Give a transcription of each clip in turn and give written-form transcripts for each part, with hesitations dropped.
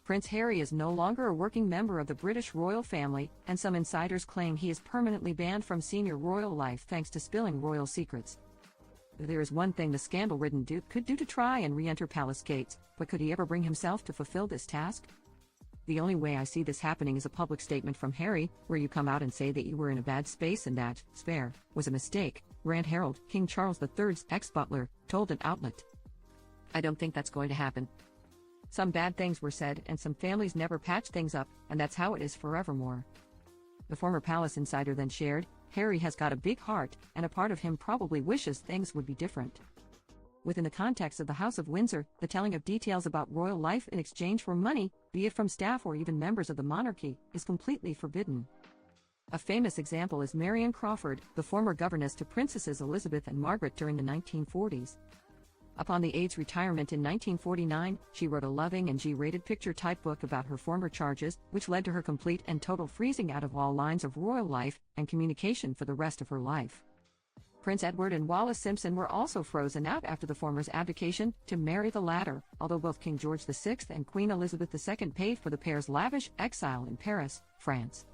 Prince Harry is no longer a working member of the British royal family, and some insiders claim he is permanently banned from senior royal life thanks to spilling royal secrets. There is one thing the scandal-ridden Duke could do to try and re-enter palace gates, but could he ever bring himself to fulfill this task? The only way I see this happening is a public statement from Harry, where you come out and say that you were in a bad space and that, spare, was a mistake, Grant Harold, King Charles III's ex-butler, told an outlet. I don't think that's going to happen. Some bad things were said and some families never patch things up, and that's how it is forevermore. The former palace insider then shared, Harry has got a big heart, and a part of him probably wishes things would be different. Within the context of the House of Windsor, the telling of details about royal life in exchange for money, be it from staff or even members of the monarchy, is completely forbidden. A famous example is Marion Crawford, the former governess to Princesses Elizabeth and Margaret during the 1940s. Upon the aide's retirement in 1949, she wrote a loving and G-rated picture typebook about her former charges, which led to her complete and total freezing out of all lines of royal life and communication for the rest of her life. Prince Edward and Wallis Simpson were also frozen out after the former's abdication to marry the latter, although both King George VI and Queen Elizabeth II paid for the pair's lavish exile in Paris, France.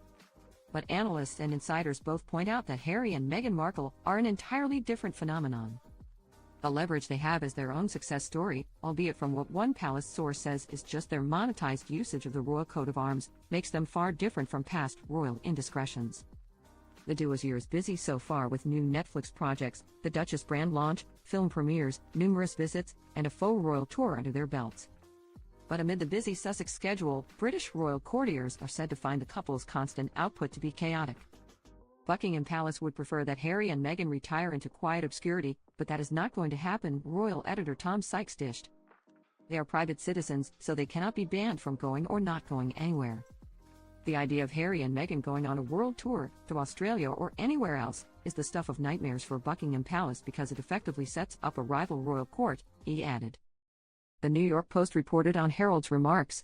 But analysts and insiders both point out that Harry and Meghan Markle are an entirely different phenomenon. The leverage they have is their own success story, albeit from what one palace source says is just their monetized usage of the royal coat of arms, makes them far different from past royal indiscretions. The duo's year is busy so far with new Netflix projects, the Duchess brand launch, film premieres, numerous visits, and a faux royal tour under their belts. But amid the busy Sussex schedule, British royal courtiers are said to find the couple's constant output to be chaotic. Buckingham Palace would prefer that Harry and Meghan retire into quiet obscurity, but that is not going to happen, royal editor Tom Sykes dished. They are private citizens, so they cannot be banned from going or not going anywhere. The idea of Harry and Meghan going on a world tour, to Australia or anywhere else, is the stuff of nightmares for Buckingham Palace because it effectively sets up a rival royal court, he added. The New York Post reported on Harold's remarks,